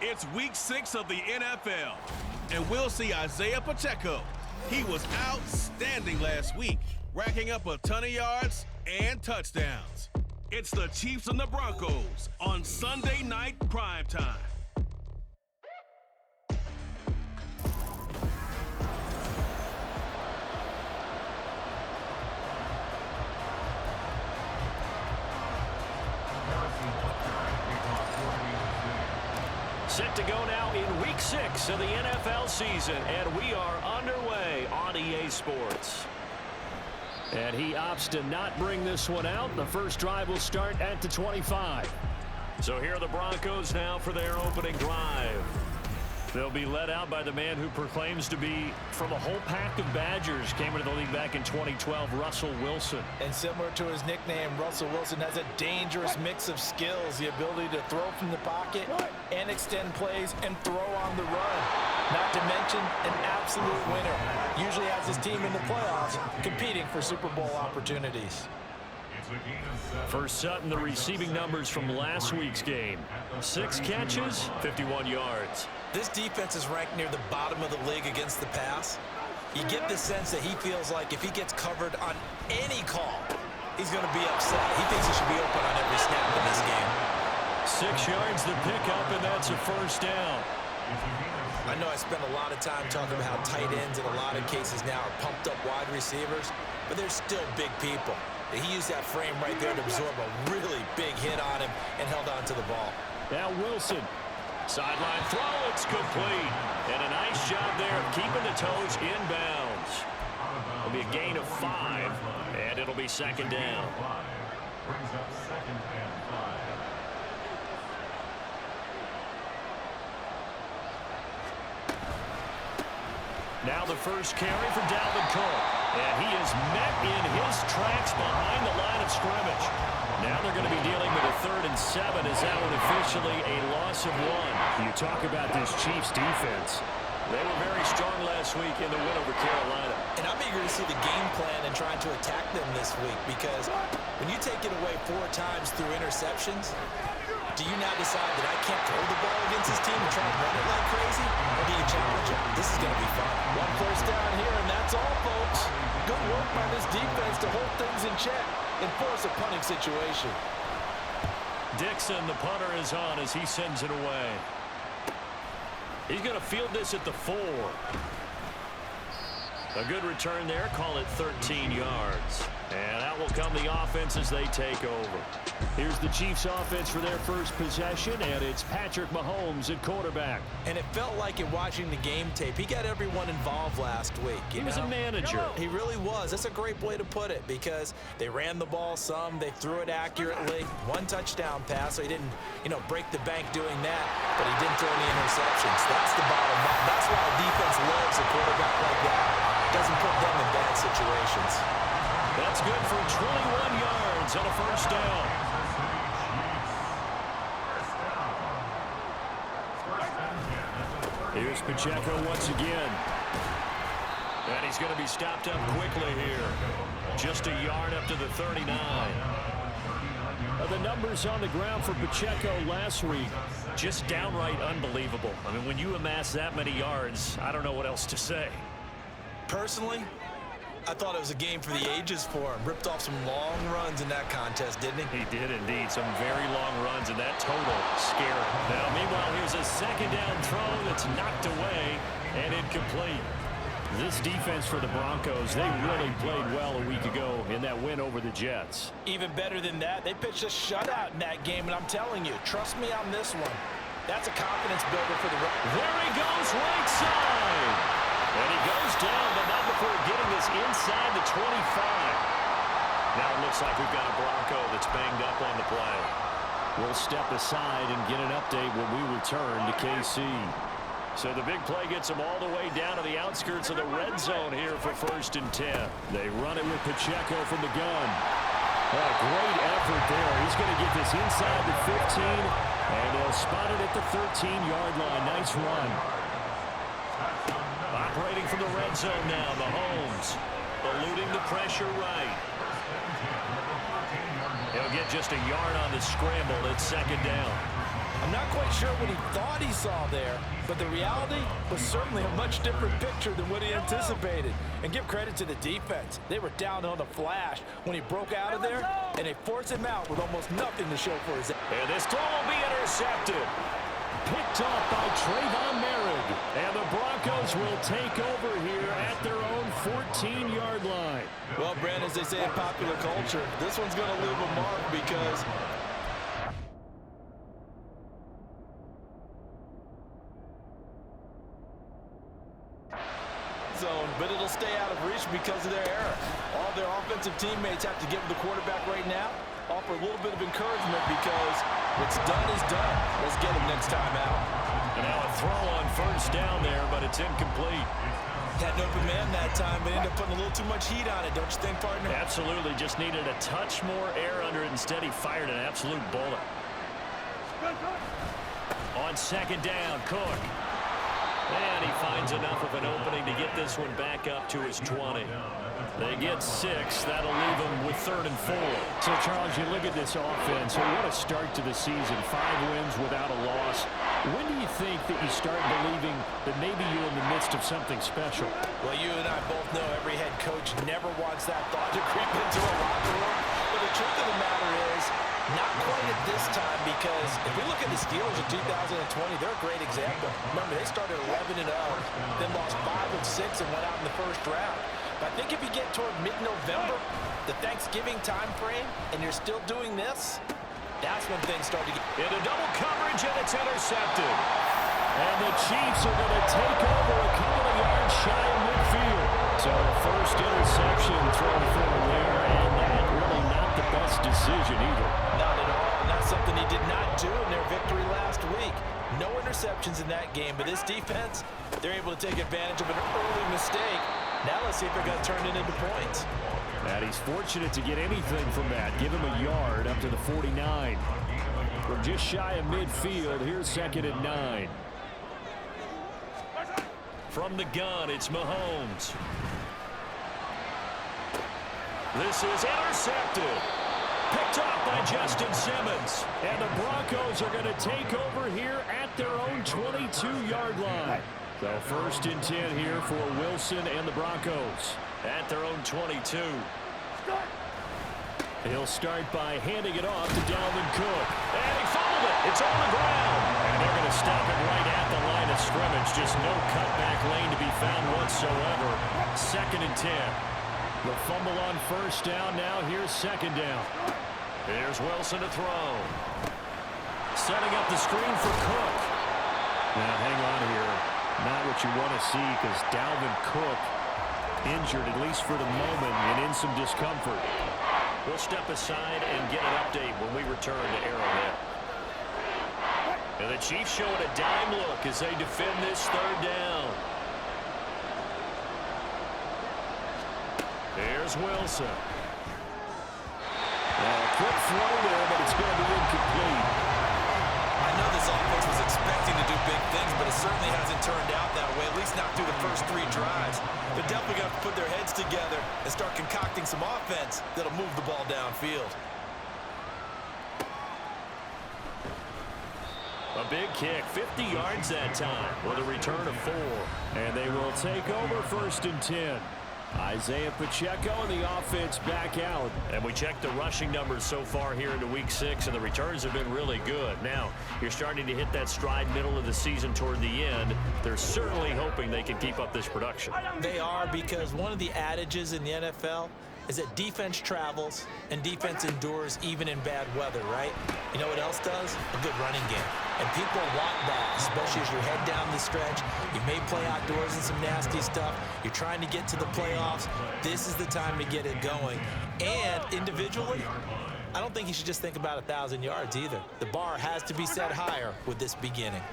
It's week 6 of the NFL, and we'll see Isaiah Pacheco. He was outstanding last week, racking up a ton of yards and touchdowns. It's the Chiefs and the Broncos on Sunday Night Primetime. Set to go now in week 6 of the NFL season, and we are underway on EA Sports. And he opts to not bring this one out. The first drive will start at the 25. So here are the Broncos now for their opening drive. They'll be led out by the man who proclaims to be from a whole pack of Badgers. Came into the league back in 2012, Russell Wilson. And similar to his nickname, Russell Wilson has a dangerous mix of skills. The ability to throw from the pocket and extend plays and throw on the run. Not to mention an absolute winner. Usually has his team in the playoffs competing for Super Bowl opportunities. For Sutton, the receiving numbers from last week's game. 6 catches, 51 yards. This defense is ranked near the bottom of the league against the pass. You get the sense that he feels like if he gets covered on any call, he's going to be upset. He thinks he should be open on every snap in this game. 6 yards the pickup, and that's a first down. I know I spent a lot of time talking about how tight ends in a lot of cases now are pumped up wide receivers, but they're still big people. He used that frame right there to absorb a really big hit on him and held on to the ball. Now Wilson. Sideline throw, it's complete. And a nice job there of keeping the toes inbounds. It'll be a gain of 5, and it'll be second down. Now the first carry for Dalvin Cook. And he is met in his tracks behind the line of scrimmage. Now they're going to be dealing with a 3rd and 7 as that one officially a loss of 1. You talk about this Chiefs defense. They were very strong last week in the win over Carolina. And I'm eager to see the game plan and trying to attack them this week because when you take it away 4 times through interceptions, do you now decide that I can't throw the ball against this team and try and run it like crazy? Or do you challenge it? This is going to be fun. 1 first down here, and that's all, folks. Good work by this defense to hold things in check and force a punting situation. Dixon, the punter, is on as he sends it away. He's going to field this at the 4. A good return there. Call it 13 yards. And out will come the offense as they take over. Here's the Chiefs offense for their first possession, and it's Patrick Mahomes at quarterback. And it felt like in watching the game tape, he got everyone involved last week. He was a manager. He really was. That's a great way to put it because they ran the ball some, they threw it accurately. 1 touchdown pass, so he didn't, break the bank doing that, but he didn't throw any interceptions. That's the bottom line. That's why a defense loves a quarterback like that. Doesn't put them in bad situations. That's good for 21 yards and a first down. Here's Pacheco once again. And he's going to be stopped up quickly here. Just a yard up to the 39. The numbers on the ground for Pacheco last week, just downright unbelievable. I mean, when you amass that many yards, I don't know what else to say. Personally, I thought it was a game for the ages for him. Ripped off some long runs in that contest, didn't he? He did indeed. Some very long runs, and that total scary. Now, meanwhile, here's a second down throw that's knocked away and incomplete. This defense for the Broncos, they really played well a week ago in that win over the Jets. Even better than that, they pitched a shutout in that game, and I'm telling you, trust me on this one. That's a confidence builder for the Broncos. There he goes, right side. And he goes down, but not before getting this inside the 25. Now it looks like we've got a Bronco that's banged up on the play. We'll step aside and get an update when we return to KC. So the big play gets them all the way down to the outskirts of the red zone here for 1st and 10. They run it with Pacheco from the gun. Oh, great effort there. He's going to get this inside the 15, and they'll spot it at the 13-yard line. Nice run. Operating from the red zone now, Mahomes eluding the pressure right. He'll get just a yard on the scramble. It's second down. I'm not quite sure what he thought he saw there, but the reality was certainly a much different picture than what he anticipated. And give credit to the defense. They were down on the flash when he broke out of there, and they forced him out with almost nothing to show for his... And this throw will be intercepted. Picked off by Trayvon Merrick. And the Broncos will take over here at their own 14-yard line. Well, Brent, as they say in popular culture, this one's going to leave a mark because... zone, but it'll stay out of reach because of their error. All their offensive teammates have to give the quarterback right now, offer a little bit of encouragement because what's done is done. Let's get him next time out. And now a throw on first down there, but it's incomplete. Had an open man that time, but ended up putting a little too much heat on it, don't you think, partner? Absolutely, just needed a touch more air under it. Instead, he fired an absolute bullet. On second down, Cook. And he finds enough of an opening to get this one back up to his 20. They get 6. That'll leave them with 3rd and 4. So, Charles, you look at this offense, and what a start to the season. 5 wins without a loss. When do you think that you start believing that maybe you're in the midst of something special? Well, you and I both know every head coach never wants that thought to creep into a locker room. But the truth of the matter is, not quite at this time, because if we look at the Steelers in 2020, they're a great example. Remember, they started 11-0, then lost 5 of 6 and went out in the first round. But I think if you get toward mid-November, the Thanksgiving time frame, and you're still doing this, that's when things start to get... Into double coverage, and it's intercepted. And the Chiefs are going to take over a couple of yards shy of midfield. So first interception thrown for him there, and that really not the best decision either. Not at all, and that's something he did not do in their victory last week. No interceptions in that game, but this defense, they're able to take advantage of an early mistake. Now let's see if they're going to turn it into points. And he's fortunate to get anything from that. Give him a yard up to the 49. From just shy of midfield, here's 2nd and 9. From the gun, it's Mahomes. This is intercepted. Picked off by Justin Simmons. And the Broncos are going to take over here at their own 22-yard line. So 1st and 10 here for Wilson and the Broncos at their own 22. He'll start by handing it off to Dalvin Cook. And he fumbled it. It's on the ground. And they're going to stop it right at the line of scrimmage. Just no cutback lane to be found whatsoever. 2nd and 10. The fumble on first down. Now here's 2nd down. Here's Wilson to throw. Setting up the screen for Cook. Now hang on here. Not what you want to see, because Dalvin Cook injured, at least for the moment, and in some discomfort. We'll step aside and get an update when we return to Arrowhead. And the Chiefs showing a dime look as they defend this 3rd down. Here's Wilson. Now a quick throw there, but it's going to be incomplete. I know this offense was expecting to do big things, but it certainly hasn't turned out that way, at least not through the first 3 drives. They're definitely going to have to put their heads together and start concocting some offense that'll move the ball downfield. A big kick, 50 yards that time with a return of 4. And they will take over 1st and 10. Isaiah Pacheco and the offense back out. And we checked the rushing numbers so far here into week 6, and the returns have been really good. Now, you're starting to hit that stride middle of the season toward the end. They're certainly hoping they can keep up this production. They are, because one of the adages in the NFL is that defense travels and defense endures even in bad weather, right? You know what else does? A good running game. And people want that, especially as you head down the stretch. You may play outdoors in some nasty stuff. You're trying to get to the playoffs. This is the time to get it going. And individually, I don't think you should just think about 1,000 yards either. The bar has to be set higher with this beginning.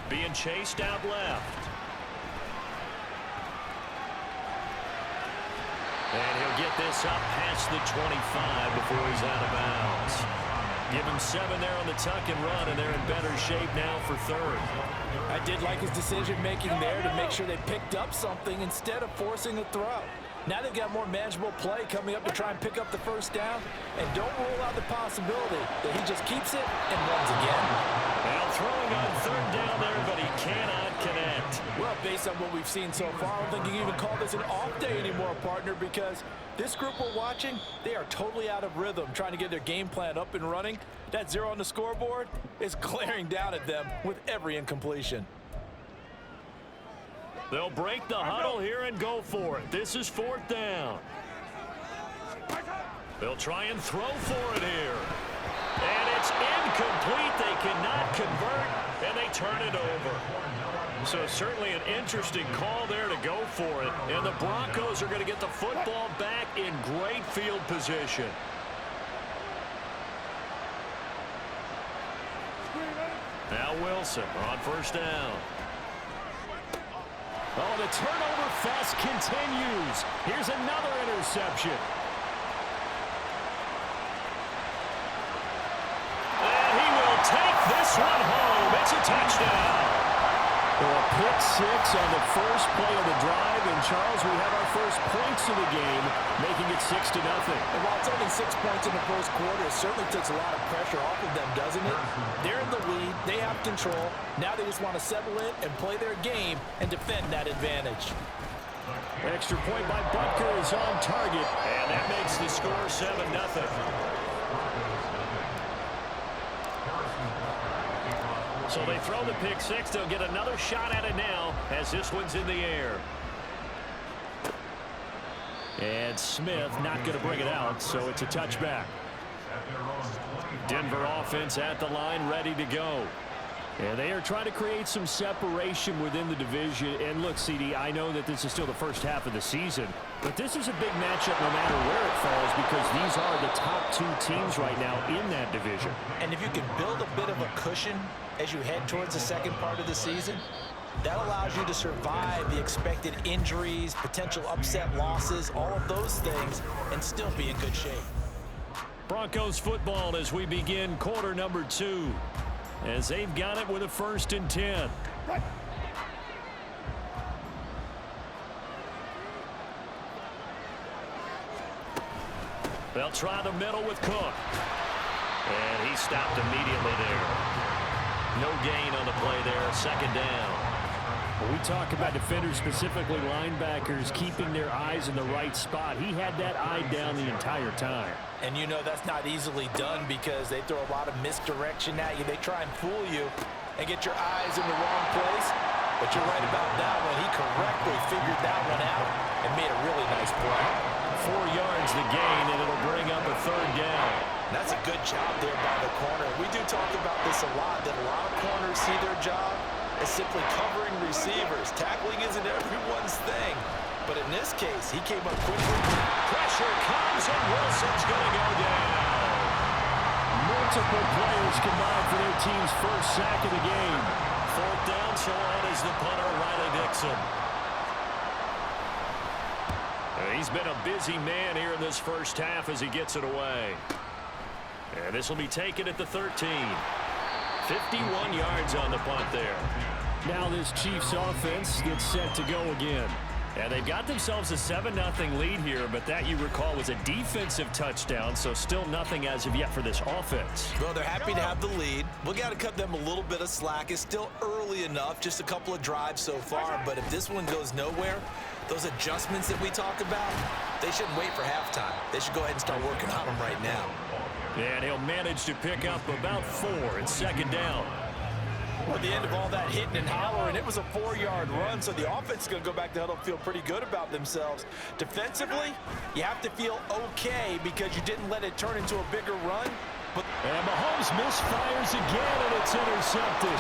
Being chased out left. And he'll get this up past the 25 before he's out of bounds. Give him 7 there on the tuck and run, and they're in better shape now for 3rd. I did like his decision-making there to make sure they picked up something instead of forcing a throw. Now they've got more manageable play coming up to try and pick up the first down. And don't rule out the possibility that he just keeps it and runs again. Now throwing on third down there, but he cannot connect. Well, based on what we've seen so far, I don't think you can even call this an off day anymore, partner, because this group we're watching, they are totally out of rhythm, trying to get their game plan up and running. That 0 on the scoreboard is glaring down at them with every incompletion. They'll break the huddle here and go for it. This is fourth down. They'll try and throw for it here. And it's incomplete. They cannot convert, and they turn it over. So certainly an interesting call there to go for it. And the Broncos are going to get the football back in great field position. Now Wilson on first down. Oh, the turnover fest continues. Here's another interception. And he will take this one home. It's a touchdown. Well, a pick six on the first play of the drive. And, Charles, we have our first points of the game, making it 6-0. And while it's only 6 points in the first quarter, it certainly takes a lot of pressure off of them, doesn't it? They're in the lead. They have control. Now they just want to settle in and play their game and defend that advantage. Extra point by Butker is on target. And that makes the score 7-0. So they throw the pick six. They'll get another shot at it now as this one's in the air. And Smith not going to bring it out, so it's a touchback. Denver offense at the line, ready to go. And they are trying to create some separation within the division. And look, CD, I know that this is still the first half of the season, but this is a big matchup no matter where it falls because these are the top two teams right now in that division. And if you can build a bit of a cushion as you head towards the second part of the season, that allows you to survive the expected injuries, potential upset losses, all of those things, and still be in good shape. Broncos football as we begin quarter number 2. As they've got it with a 1st and 10. They'll try the middle with Cook. And he stopped immediately there. No gain on the play there. 2nd down. When we talk about defenders, specifically linebackers, keeping their eyes in the right spot, he had that eye down the entire time. And you know that's not easily done because they throw a lot of misdirection at you. They try and fool you and get your eyes in the wrong place. But you're right about that one. He correctly figured that one out and made a really nice play. 4 yards the gain, and it'll bring up a 3rd down. That's a good job there by the corner. We do talk about this a lot, that a lot of corners see their job as simply covering receivers. Tackling isn't everyone's thing. But in this case, he came up quickly. Pressure comes, and Wilson's going to go down. Multiple players combined for their team's first sack of the game. 4th down, so on is the punter, Riley Dixon. He's been a busy man here in this first half as he gets it away. And this will be taken at the 13. 51 yards on the punt there. Now this Chiefs offense gets set to go again. And they've got themselves a 7-0 lead here, but that, you recall, was a defensive touchdown, so still nothing as of yet for this offense. Well, they're happy to have the lead. We got to cut them a little bit of slack. It's still early enough, just a couple of drives so far, but if this one goes nowhere, those adjustments that we talk about, they shouldn't wait for halftime. They should go ahead and start working on them right now. And he'll manage to pick up about 4. It's 2nd down. At the end of all that hitting and hollering, it was a 4-yard run, so the offense is going to go back to huddle and feel pretty good about themselves. Defensively, you have to feel okay because you didn't let it turn into a bigger run. And Mahomes misfires again, and it's intercepted.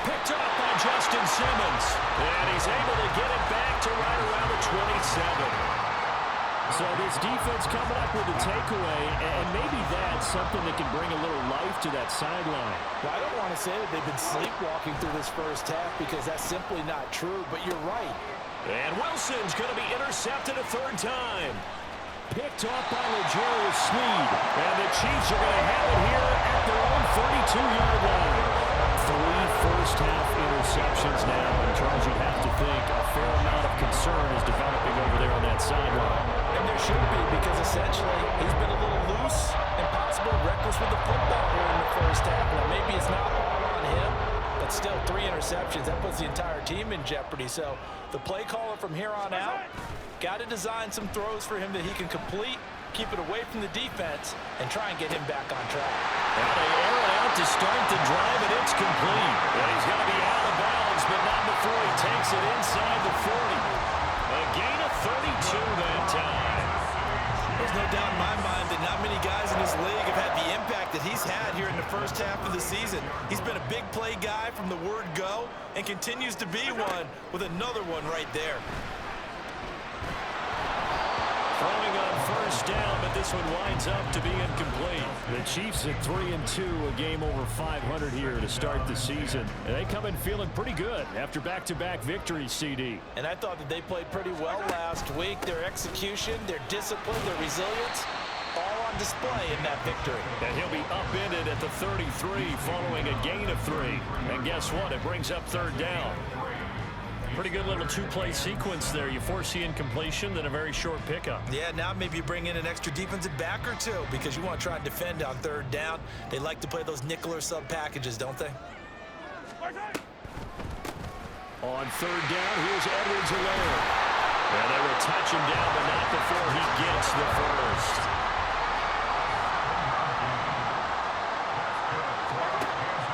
Picked up by Justin Simmons. And he's able to get it back to right around the 27. So this defense coming up with a takeaway, and maybe that's something that can bring a little life to that sideline. Well, I don't want to say that they've been sleepwalking through this first half because that's simply not true, but you're right. And Wilson's going to be intercepted a 3rd time. Picked off by L'Jarius Sneed. And the Chiefs are going to have it here at their own 32-yard line. 3 first-half interceptions now. And Charles, you'd have to think a fair amount of concern is developing yelling over there on that sideline. And there should be, because essentially he's been a little loose and possibly reckless with the football here in the first half. Now, maybe it's not all on him, but still 3 interceptions. That puts the entire team in jeopardy. So the play caller from here on out got to design some throws for him that he can complete, keep it away from the defense, and try and get him back on track. Now they air it out to start the drive, and it's complete. And he's going to be out of bounds, but not before he takes it inside the 40. A gain of 32 that time. There's no doubt in my mind that not many guys in this league have had the impact that he's had here in the first half of the season. He's been a big play guy from the word go and continues to be one with another one right there. Throwing on first down, but this one winds up to be incomplete. The Chiefs at 3-2, a game over 500 here to start the season. And they come in feeling pretty good after back-to-back victories, CD. And I thought that they played pretty well last week. Their execution, their discipline, their resilience, all on display in that victory. And he'll be upended at the 33 following a gain of 3. And guess what? It brings up third down. Pretty good little two-play sequence there. You force the incompletion, then a very short pickup. Yeah, now maybe you bring in an extra defensive back or two because you want to try and defend on third down. They like to play those nickel or sub packages, don't they? On third down, here's Edwards-Helaire. And they will touch him down, but not before he gets the first.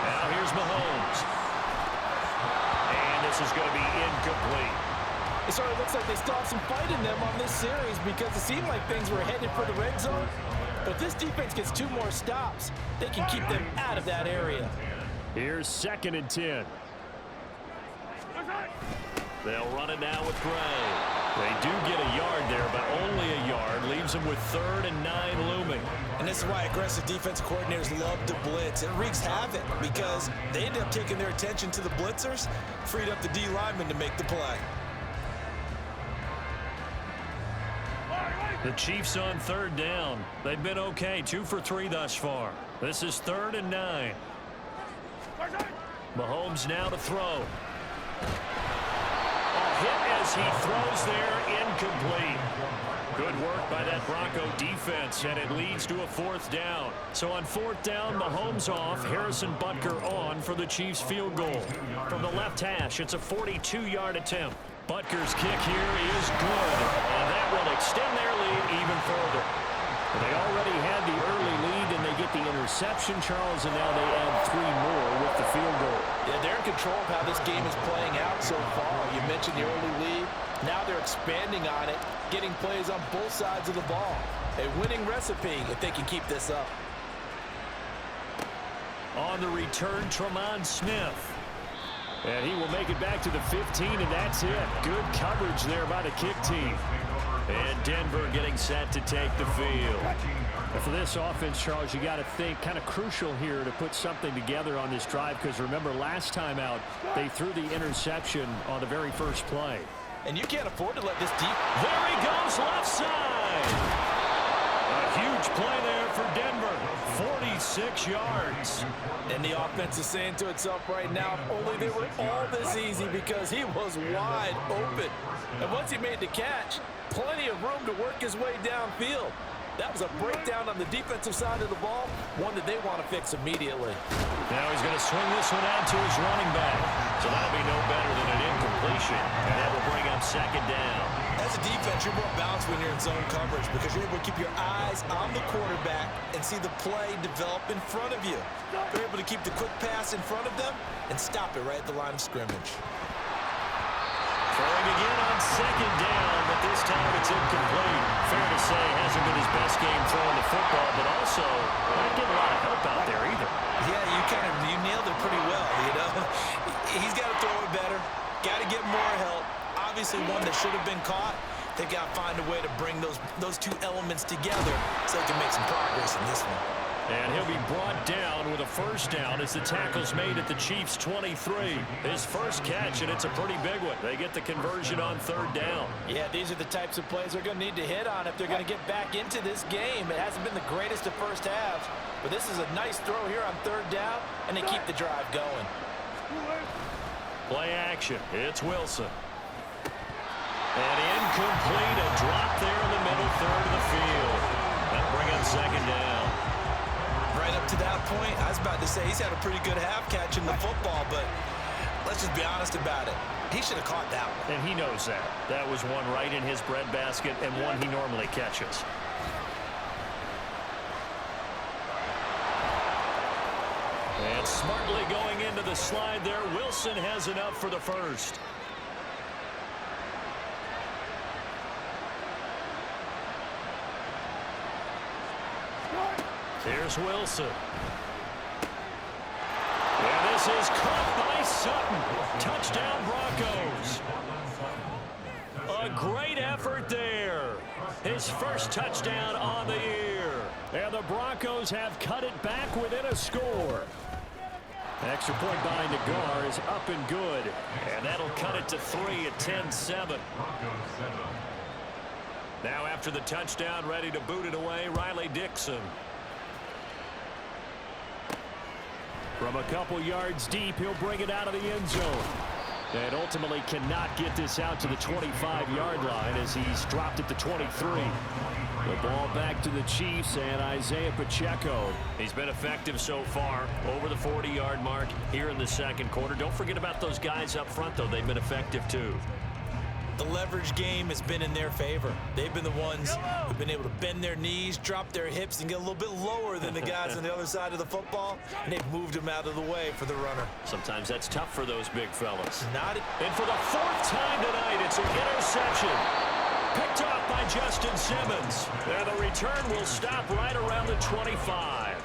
Now here's Mahomes. This is going to be incomplete. It sort of looks like they still have some fight in them on this series because it seemed like things were headed for the red zone. But if this defense gets 2 more stops, they can keep them out of that area. Here's 2nd and 10. They'll run it now with Gray. They do get a yard there, but only a yard. Leaves them with 3rd and 9 looming. And this is why aggressive defensive coordinators love to blitz. It wreaks havoc because they end up taking their attention to the blitzers, freed up the D lineman to make the play. The Chiefs on third down. They've been okay, 2 for 3 thus far. This is 3rd and 9. Mahomes now to throw. A hit as he throws there, incomplete. Good work by that Bronco defense, and it leads to a 4th down. So on 4th down, Mahomes off, Harrison Butker on for the Chiefs field goal. From the left hash, it's a 42-yard attempt. Butker's kick here is good, and that will extend their lead even further. They already had the early lead, and they get the interception, Charles, and now they add 3 more with the field goal. Yeah, they're in control of how this game is playing out so far. You mentioned the early lead. Now they're expanding on it, getting plays on both sides of the ball. A winning recipe if they can keep this up. On the return, Tremont Smith. And he will make it back to the 15, and that's it. Good coverage there by the kick team. And Denver getting set to take the field. And for this offense, Charles, you got to think kind of crucial here to put something together on this drive, because remember last time out, they threw the interception on the very first play. And you can't afford to let this deep. There he goes, left side. A huge play there for Denver. 46 yards. And the offense is saying to itself right now, if only they were all this easy, because he was wide open. And once he made the catch, plenty of room to work his way downfield. That was a breakdown on the defensive side of the ball, one that they want to fix immediately. Now he's going to swing this one out to his running back. So that'll be no better than an incompletion. And that will bring up 2nd down. As a defense, you're more balanced when you're in zone coverage because you're able to keep your eyes on the quarterback and see the play develop in front of you. You're able to keep the quick pass in front of them and stop it right at the line of scrimmage. Throwing again on 2nd down, but this time it's incomplete. Fair to say, hasn't been his best game throwing the football, but also not getting a lot of help out there either. Yeah, you nailed it pretty well, you know. He's got to throw it better, got to get more help. Obviously one that should have been caught. They got to find a way to bring those 2 elements together so they can make some progress in this one. And he'll be brought down with a 1st down as the tackle's made at the Chiefs' 23. His first catch, and it's a pretty big one. They get the conversion on 3rd down. Yeah, these are the types of plays they're going to need to hit on if they're going to get back into this game. It hasn't been the greatest of first halves, but this is a nice throw here on 3rd down, and they keep the drive going. Play action. It's Wilson. And incomplete, a drop there in the middle third of the field. That'll bring up second down. Right up to that point, I was about to say he's had a pretty good half catching the football, but let's just be honest about it. He should have caught that one. And he knows that. That was one right in his breadbasket and one he normally catches. And smartly going into the slide there, Wilson has enough for the first. Here's Wilson. And this is caught by Sutton. Touchdown, Broncos. A great effort there. His first touchdown on the year. And the Broncos have cut it back within a score. Extra point by Nagar is up and good. And that'll cut it to 3 at 10-7. Now after the touchdown, ready to boot it away, Riley Dixon. From a couple yards deep, he'll bring it out of the end zone. And ultimately cannot get this out to the 25-yard line as he's dropped it to 23. The ball back to the Chiefs and Isaiah Pacheco. He's been effective so far, over the 40-yard mark here in the second quarter. Don't forget about those guys up front, though. They've been effective, too. The leverage game has been in their favor. They've been the ones who've been able to bend their knees, drop their hips, and get a little bit lower than the guys on the other side of the football, and they've moved them out of the way for the runner. Sometimes that's tough for those big fellas. And for the fourth time tonight, it's an interception. Picked off by Justin Simmons. And the return will stop right around the 25.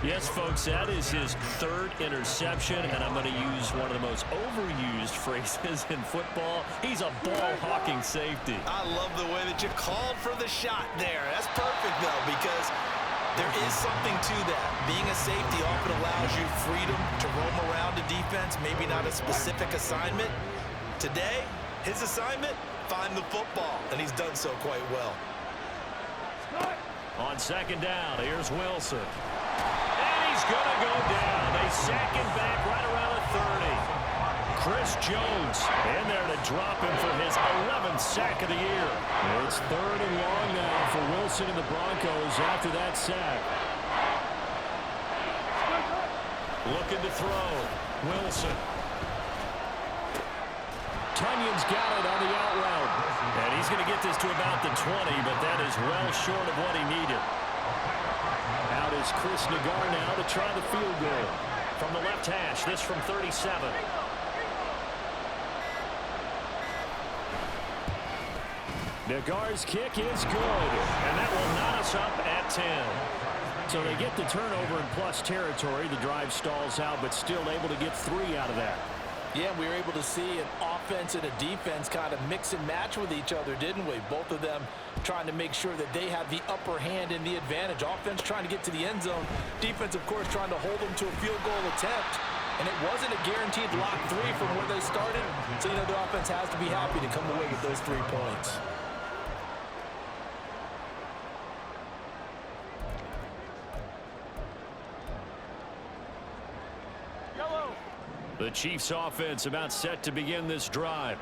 Yes, folks, that is his third interception, and I'm going to use one of the most overused phrases in football. He's a ball-hawking safety. I love the way that you called for the shot there. That's perfect, though, because there is something to that. Being a safety often allows you freedom to roam around the defense, maybe not a specific assignment. Today, his assignment, find the football, and he's done so quite well. On second down, here's Wilson. He's going to go down. They sack him back right around the 30. Chris Jones in there to drop him for his 11th sack of the year. It's third and long now for Wilson and the Broncos after that sack. Looking to throw. Wilson. Tunyon's got it on the out route. And he's going to get this to about the 20, but that is well short of what he needed. Out is Chris Nagar now to try the field goal. From the left hash, this from 37. Nagar's kick is good. And that will knot us up at 10. So they get the turnover in plus territory. The drive stalls out, but still able to get 3 out of that. Yeah, we were able to see an offense and a defense kind of mix and match with each other, didn't we? Both of them trying to make sure that they have the upper hand and the advantage. Offense trying to get to the end zone. Defense, of course, trying to hold them to a field goal attempt. And it wasn't a guaranteed lock 3 from where they started. So, you know, the offense has to be happy to come away with those 3 points. The Chiefs offense about set to begin this drive.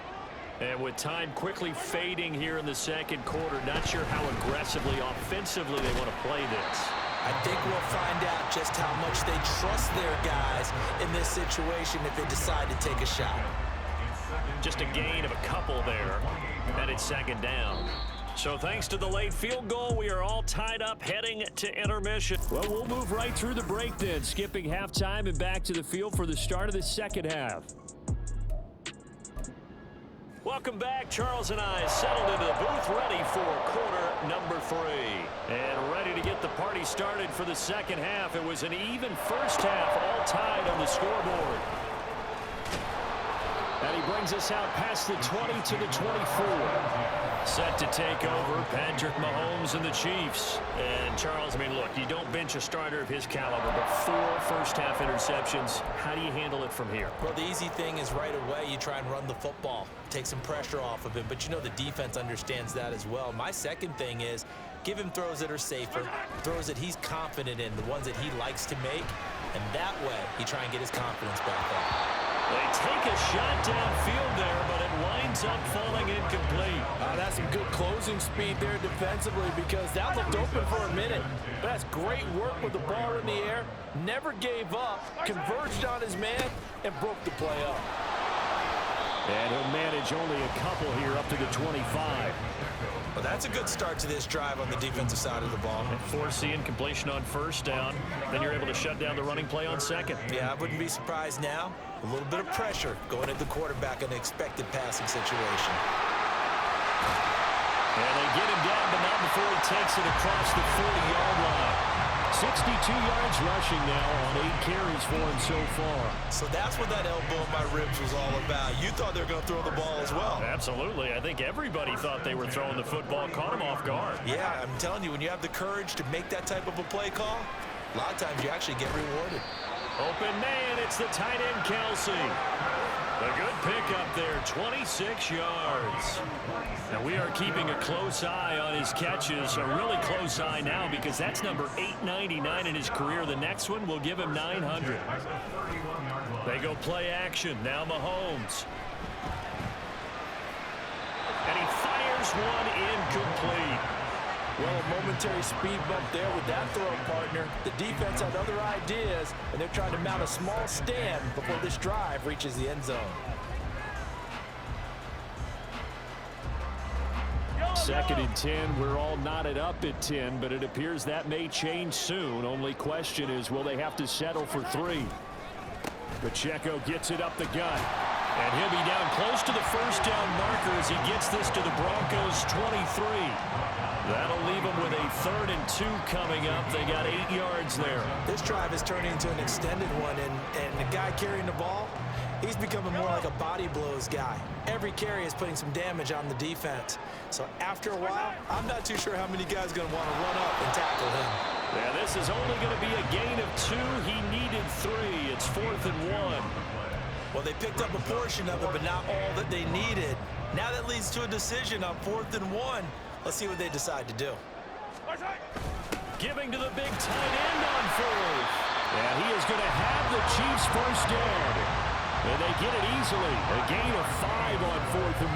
And with time quickly fading here in the second quarter, not sure how aggressively, offensively they want to play this. I think we'll find out just how much they trust their guys in this situation if they decide to take a shot. Just a gain of a couple there, and it's second down. So thanks to the late field goal, we are all tied up heading to intermission. Well, we'll move right through the break then, skipping halftime and back to the field for the start of the second half. Welcome back. Charles and I settled into the booth, ready for quarter number 3. And ready to get the party started for the second half. It was an even first half, all tied on the scoreboard. And he brings us out past the 20 to the 24. Set to take over, Patrick Mahomes and the Chiefs. And Charles, I mean, look, you don't bench a starter of his caliber, but 4 first-half interceptions. How do you handle it from here? Well, the easy thing is right away you try and run the football, take some pressure off of him. But you know the defense understands that as well. My second thing is give him throws that are safer, throws that he's confident in, the ones that he likes to make. And that way, you try and get his confidence back up. They take a shot downfield there, but it winds up falling incomplete. That's some good closing speed there defensively because that looked open for a minute. But that's great work with the ball in the air. Never gave up, converged on his man, and broke the play up. And he'll manage only a couple here up to the 25. Well, that's a good start to this drive on the defensive side of the ball. And forcing completion on first down. Then you're able to shut down the running play on second. Yeah, I wouldn't be surprised now. A little bit of pressure going at the quarterback in an expected passing situation. And they get him down, but not before he takes it across the 40-yard line. 62 yards rushing now on 8 carries for him so far. So that's what that elbow in my ribs was all about. You thought they were going to throw the ball as well. Absolutely. I think everybody thought they were throwing the football, caught him off guard. Yeah, I'm telling you, when you have the courage to make that type of a play call, a lot of times you actually get rewarded. Open man, it's the tight end, Kelsey. A good pickup there, 26 yards. Now we are keeping a close eye on his catches, a really close eye now because that's number 899 in his career. The next one will give him 900. They go play action, now Mahomes. And he fires one incomplete. Well, a momentary speed bump there with that throw, partner. The defense had other ideas, and they're trying to mount a small stand before this drive reaches the end zone. Second and 10. We're all knotted up at 10, but it appears that may change soon. Only question is, will they have to settle for 3? Pacheco gets it up the gut. And he'll be down close to the first down marker as he gets this to the Broncos 23. That'll leave them with a 3rd and 2 coming up. They got 8 yards there. This drive is turning into an extended one, and the guy carrying the ball, he's becoming more like a body blows guy. Every carry is putting some damage on the defense. So after a while, I'm not too sure how many guys are going to want to run up and tackle him. Yeah, this is only going to be a gain of 2. He needed 3. It's 4th and 1. Well, they picked up a portion of it, but not all that they needed. Now that leads to a decision on 4th and 1. Let's see what they decide to do. Giving to the big tight end on 4th. And he is going to have the Chiefs first down. And they get it easily. A gain of 5 on 4th and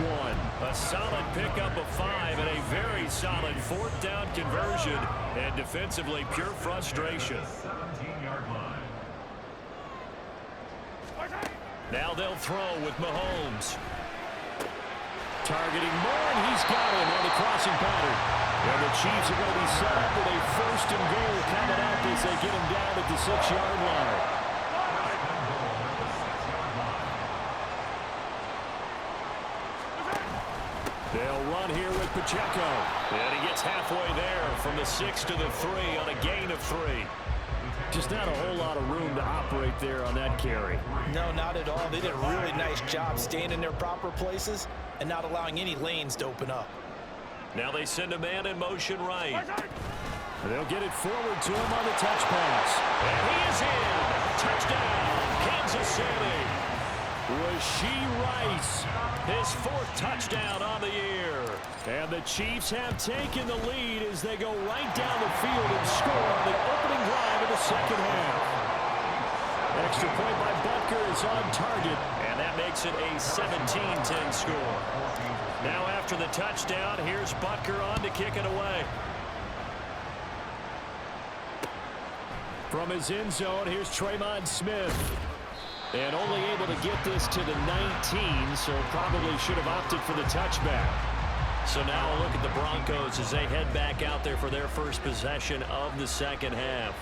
1. A solid pickup of 5 and a very solid 4th down conversion. And defensively, pure frustration. Now they'll throw with Mahomes. Targeting Moore, and he's got him on the crossing pattern. And the Chiefs are going to be set up with a 1st and goal coming up as they get him down at the 6-yard line. They'll run here with Pacheco. And he gets halfway there from the 6 to the 3 on a gain of 3. Just not a whole lot of room to operate there on that carry. No, not at all. They did a really nice job staying in their proper places and not allowing any lanes to open up. Now they send a man in motion right. They'll get it forward to him on the touch pass. And he is in. Touchdown, Kansas City. Rashee Rice, his 4th touchdown on the year. And the Chiefs have taken the lead as they go right down the field and score on the opening drive of the second half. Extra point by Butker is on target, and that makes it a 17-10 score. Now after the touchdown, here's Butker on to kick it away. From his end zone, here's Tremont Smith. And only able to get this to the 19, so probably should have opted for the touchback. So now a look at the Broncos as they head back out there for their first possession of the second half.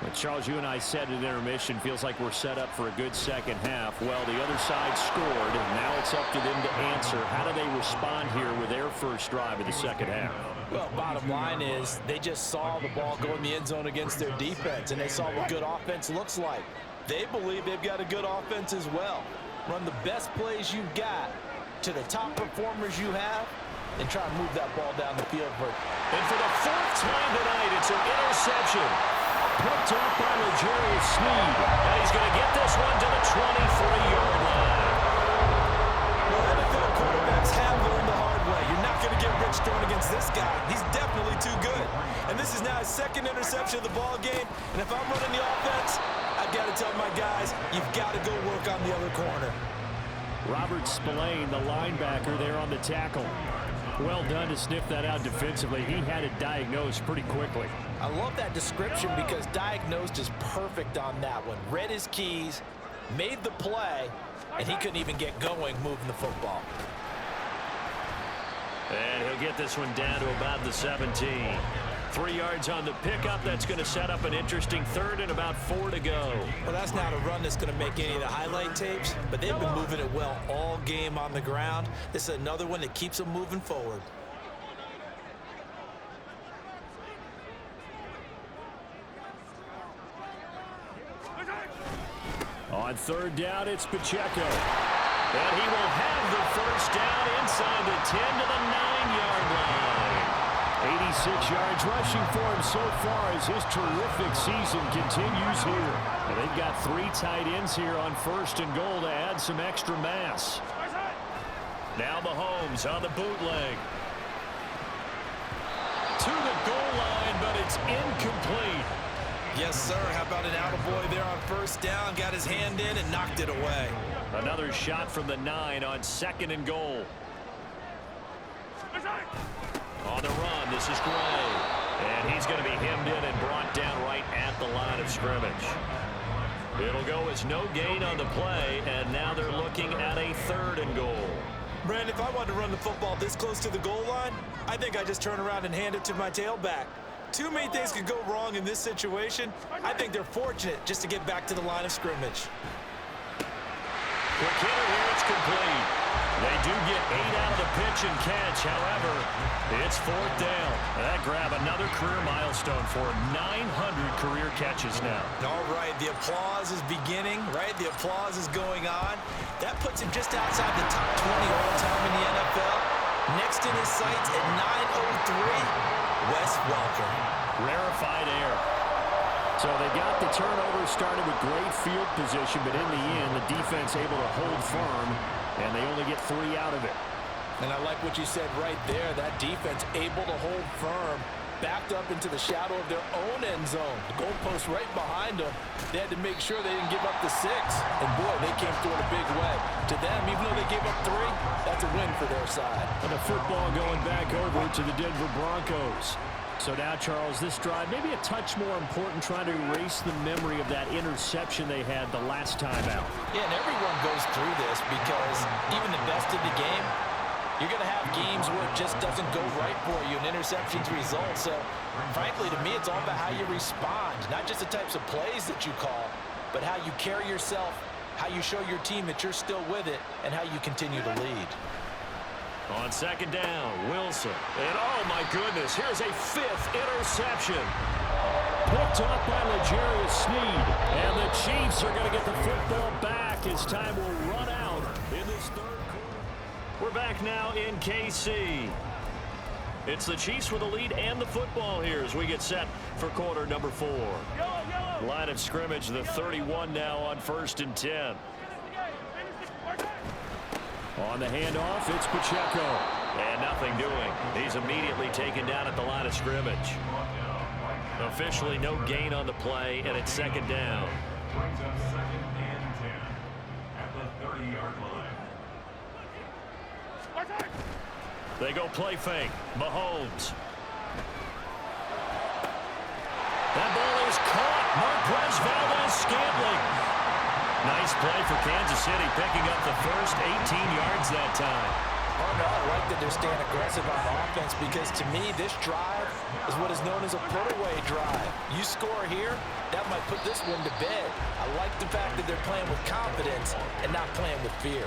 Well, Charles, you and I said at intermission, feels like we're set up for a good second half. Well, the other side scored, and now it's up to them to answer. How do they respond here with their first drive of the second half? Well, bottom line is they just saw the ball go in the end zone against their defense, and they saw what good offense looks like. They believe they've got a good offense as well. Run the best plays you've got to the top performers you have and try and move that ball down the field. And for the 4th time tonight, it's an interception. Picked up by L'Jarius Sneed. And he's going to get this one to the 23-yard line. Well, NFL quarterbacks have learned the hard way. You're not going to get rich throwing against this guy. He's definitely too good. And this is now his 2nd interception of the ball game. And if I'm running the offense, I've got to to tell my guys, you've got to go work on the other corner. Robert Spillane, the linebacker, there on the tackle. Well done to sniff that out defensively. He had it diagnosed pretty quickly. I love that description because diagnosed is perfect on that one. Read his keys, made the play, and he couldn't even get going moving the football. And he'll get this one down to about the 17. 3 yards on the pickup. That's going to set up an interesting third and about 4 to go. Well, that's not a run that's going to make any of the highlight tapes, but they've been moving it well all game on the ground. This is another one that keeps them moving forward. On third down, it's Pacheco. And he will have the first down inside the 10 to the 9-yard line. 86 yards rushing for him so far as his terrific season continues here. And they've got 3 tight ends here on first and goal to add some extra mass. Now Mahomes on the bootleg. To the goal line, but it's incomplete. Yes, sir. How about an attaboy there on first down? Got his hand in and knocked it away. Another shot from the 9 on second and goal. On the run, this is Gray. And he's going to be hemmed in and brought down right at the line of scrimmage. It'll go as no gain on the play, and now they're looking at a third and goal. Brandon, if I wanted to run the football this close to the goal line, I think I just turn around and hand it to my tailback. Too many things could go wrong in this situation. I think they're fortunate just to get back to the line of scrimmage. Quick hitter here, it's complete. They do get 8 out of the pitch and catch. However, it's fourth down. That grab another career milestone for him. 900 career catches now. All right, the applause is beginning, right? The applause is going on. That puts him just outside the top 20 all-time in the NFL. Next in his sights at 903. Wes Welker. Rarefied air. So they got the turnover started with great field position, but in the end, the defense able to hold firm, and they only get 3 out of it. And I like what you said right there. That defense able to hold firm, backed up into the shadow of their own end zone. The goalpost right behind them. They had to make sure they didn't give up the 6. And boy, they came through in a big way. To them, even though they gave up 3, that's a win for their side. And the football going back over to the Denver Broncos. So now, Charles, this drive maybe a touch more important, trying to erase the memory of that interception they had the last time out. Yeah, and everyone goes through this because even the best of the game, you're going to have games where it just doesn't go right for you, and interceptions result. So, frankly, to me, it's all about how you respond, not just the types of plays that you call, but how you carry yourself, how you show your team that you're still with it, and how you continue to lead. On second down, Wilson. And, oh, my goodness, here's a 5th interception. Picked up by L'Jarius Sneed. And the Chiefs are going to get the football back as time will run out in this third quarter. We're back now in KC. It's the Chiefs with the lead and the football here as we get set for quarter number 4. Line of scrimmage, the 31 now on first and 10. On the handoff, it's Pacheco. And nothing doing. He's immediately taken down at the line of scrimmage. Officially no gain on the play, and it's second down. Brings up second and 10 at the 30-yard line. They go play fake. Mahomes. That ball is caught. Marquez Valdes-Scantling. Nice play for Kansas City, picking up the first 18 yards that time. Oh, no, I like that they're staying aggressive on offense because, to me, this drive is what is known as a put-away drive. You score here, that might put this one to bed. I like the fact that they're playing with confidence and not playing with fear.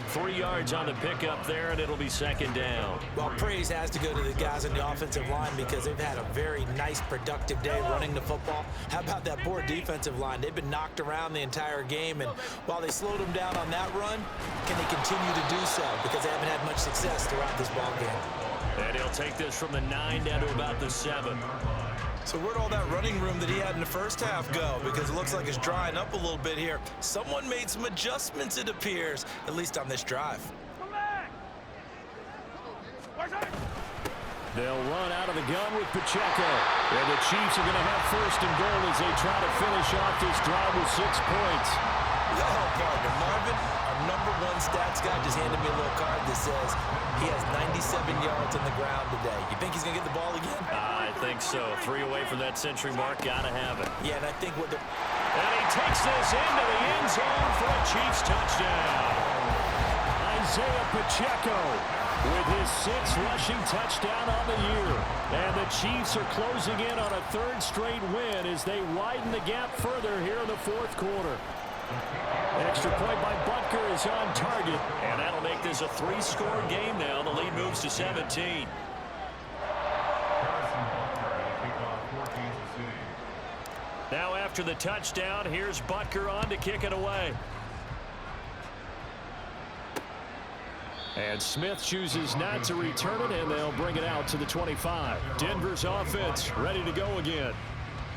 3 yards on the pickup there, and it'll be second down. Well, praise has to go to the guys on the offensive line because they've had a very nice, productive day running the football. How about that poor defensive line? They've been knocked around the entire game, and while they slowed them down on that run, can they continue to do so? Because they haven't had much success throughout this ball game. And he'll take this from the 9 down to about the 7. So where'd all that running room that he had in the first half go? Because it looks like it's drying up a little bit here. Someone made some adjustments, it appears, at least on this drive. They'll run out of the gun with Pacheco. And the Chiefs are going to have first and goal as they try to finish off this drive with 6 points. Oh, partner, Marvin, our #1 stats guy just handed me a little card that says he has 97 yards on the ground today. You think he's going to get the ball again? I think so. 3 away from that century mark. Got to have it. Yeah, and I think what the... And he takes this into the end zone for a Chiefs touchdown. Isaiah Pacheco with his 6th rushing touchdown on the year. And the Chiefs are closing in on a 3rd straight win as they widen the gap further here in the 4th quarter. Extra point by Butker is on target. And that'll make this a 3-score game now. The lead moves to 17. Now after the touchdown, here's Butker on to kick it away. And Smith chooses not to return it, and they'll bring it out to the 25. Denver's offense ready to go again.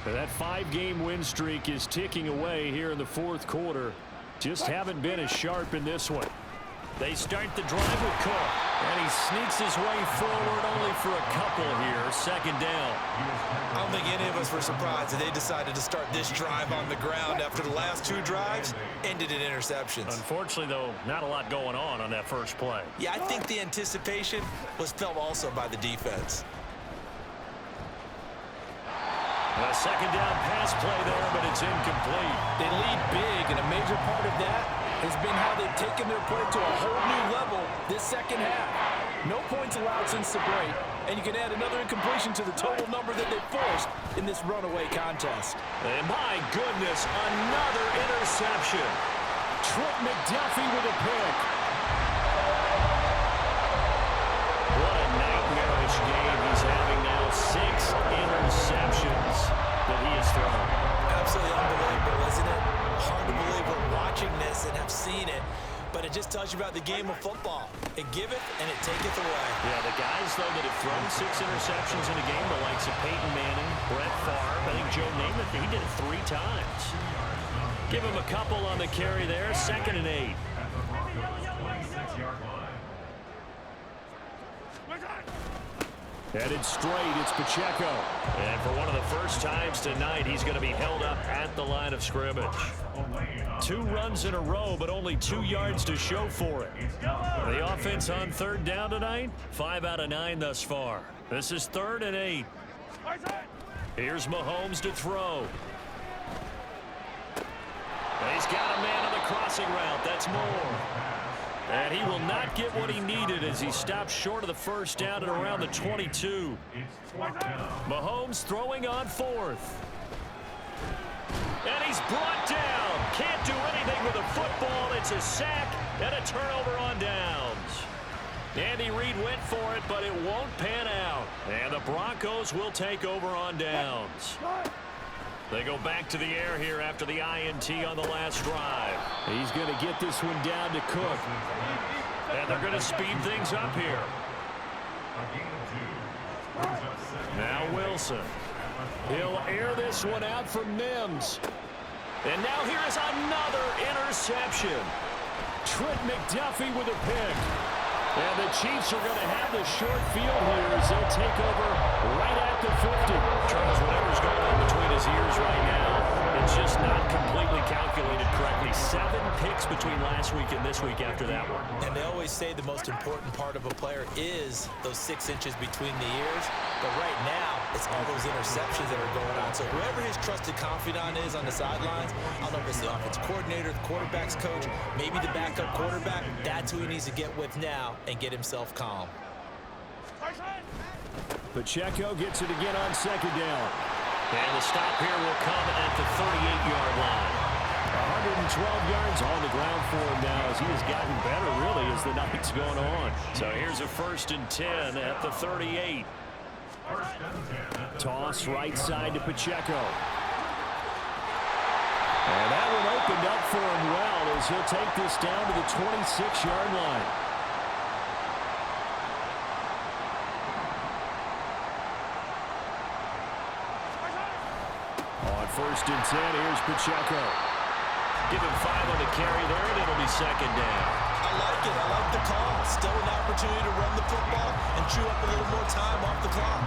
And that 5-game win streak is ticking away here in the 4th quarter. Just haven't been as sharp in this one. They start the drive with Cook. And he sneaks his way forward only for a couple here. 2nd down. I don't think any of us were surprised that they decided to start this drive on the ground after the last 2 drives ended in interceptions. Unfortunately, though, not a lot going on that first play. Yeah, I think the anticipation was felt also by the defense. A 2nd down pass play there, but it's incomplete. They lead big, and a major part of that has been how they've taken their play to a whole new level this 2nd half. No points allowed since the break, and you can add another incompletion to the total number that they forced in this runaway contest. And my goodness, another interception. Trent McDuffie with a pick. What a nightmarish game he's having now. 6 interceptions that he has thrown. Absolutely unbelievable, isn't it? Hard to believe we're watching this and have seen it, but it just tells you about the game of football. It giveth and it taketh away. Yeah, the guys, though, that have thrown 6 interceptions in a game, the likes of Peyton Manning, Brett Favre, I think Joe Namath, he did it 3 times. Give him a couple on the carry there, 2nd and 8. Headed straight, it's Pacheco. And for one of the first times tonight, he's going to be held up at the line of scrimmage. 2 runs in a row, but only 2 yards to show for it. The offense on 3rd down tonight, 5 out of 9 thus far. This is 3rd and 8. Here's Mahomes to throw. And he's got a man on the crossing route. That's Moore. And he will not get what he needed as he stops short of the 1st down at around the 22. Mahomes throwing on 4th. And he's brought down. Can't do anything with a football. It's a sack and a turnover on downs. Andy Reid went for it, but it won't pan out. And the Broncos will take over on downs. They go back to the air here after the INT on the last drive. He's going to get this one down to Cook. And they're going to speed things up here. Now Wilson. He'll air this one out for Mims. And now here is another interception. Trent McDuffie with a pick. And the Chiefs are going to have the short field here as they take over right at the 50. Charles, whatever's going on between his ears right now, it's just not completely calculated correctly. 7 picks between last week and this week after that one. And they always say the most important part of a player is those 6 inches between the ears. But right now, it's all those interceptions that are going on. So whoever his trusted confidant is on the sidelines, I don't know if it's the offensive coordinator, the quarterback's coach, maybe the backup quarterback, that's who he needs to get with now and get himself calm. Pacheco gets it again on 2nd down. And the stop here will come at the 38-yard line. 112 yards on the ground for him now as he has gotten better, really, as the night's going on. So here's a 1st and 10 at the 38. Toss right side to Pacheco. And that one opened up for him well as he'll take this down to the 26-yard line. On 1st and 10, here's Pacheco. Give him 5 on the carry there, and it'll be 2nd down. I like it. I like the call. Still an opportunity to run the football and chew up a little more time off the clock.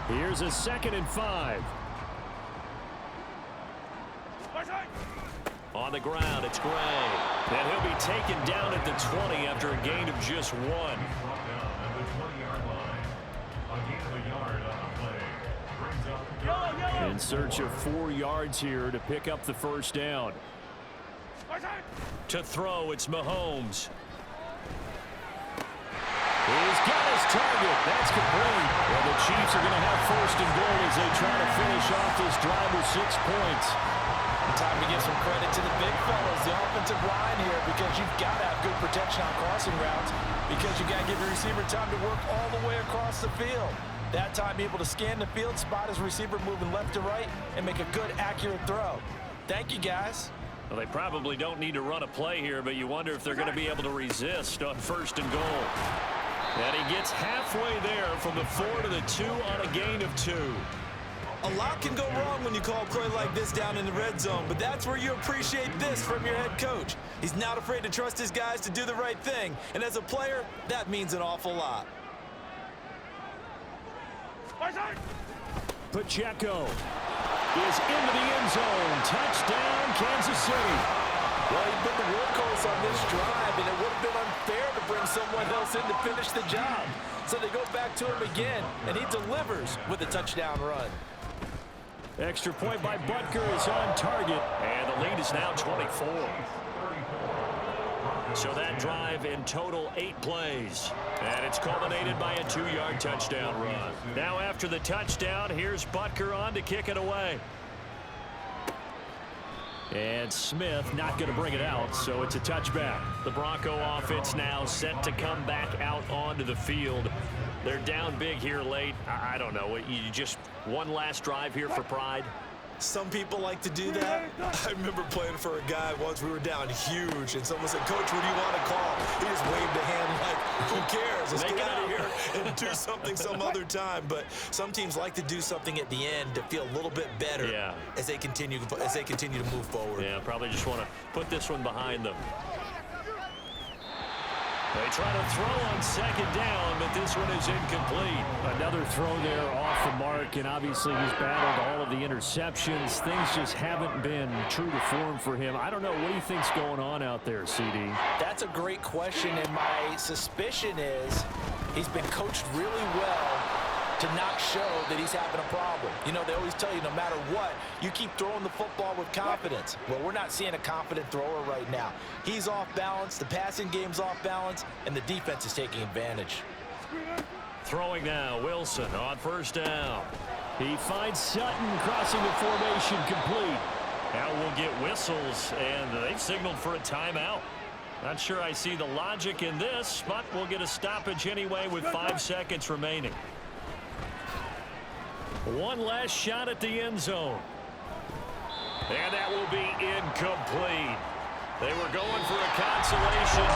Here's a 2nd and 5. On the ground, it's Gray. And he'll be taken down at the 20 after a gain of just 1. In search of 4 yards here to pick up the first down. To throw, it's Mahomes. He's got his target. That's complete. Well, the Chiefs are going to have 1st and goal as they try to finish off this drive with 6 points. Time to give some credit to the big fellas, the offensive line here, because you've got to have good protection on crossing routes, because you've got to give your receiver time to work all the way across the field. That time able to scan the field, spot his receiver moving left to right, and make a good, accurate throw. Thank you, guys. Well, they probably don't need to run a play here, but you wonder if they're going to be able to resist on 1st and goal. And he gets halfway there from the 4 to the 2 on a gain of 2. A lot can go wrong when you call a play like this down in the red zone, but that's where you appreciate this from your head coach. He's not afraid to trust his guys to do the right thing, and as a player, that means an awful lot. Pacheco is into the end zone. Touchdown, Kansas City. Well, he's been the workhorse on this drive, and it would have been unfair to bring someone else in to finish the job. So they go back to him again, and he delivers with a touchdown run. Extra point by Butker is on target, and the lead is now 24. So that drive in total 8 plays, and it's culminated by a 2-yard touchdown run. Now after the touchdown, here's Butker on to kick it away. And Smith not going to bring it out, so it's a touchback. The Bronco offense now set to come back out onto the field. They're down big here late. I don't know. You just one last drive here for pride? Some people like to do that. I remember playing for a guy once. We were down huge, and someone said, "Coach, what do you want to call?" He just waved a hand like, "Who cares? Let's get out of here and do something some other time." But some teams like to do something at the end to feel a little bit better as they continue to move forward. Yeah, probably just want to put this one behind them. They try to throw on 2nd down, but this one is incomplete. Another throw there off the mark, and obviously he's battled all of the interceptions. Things just haven't been true to form for him. I don't know. What do you think's going on out there, CD? That's a great question, and my suspicion is he's been coached really well to not show that he's having a problem. You know, they always tell you no matter what, you keep throwing the football with confidence. Well, we're not seeing a confident thrower right now. He's off balance, the passing game's off balance, and the defense is taking advantage. Throwing now, Wilson on 1st down. He finds Sutton crossing the formation complete. Now we'll get whistles, and they've signaled for a timeout. Not sure I see the logic in this, but we'll get a stoppage anyway with 5 seconds remaining. One last shot at the end zone. And that will be incomplete. They were going for a consolation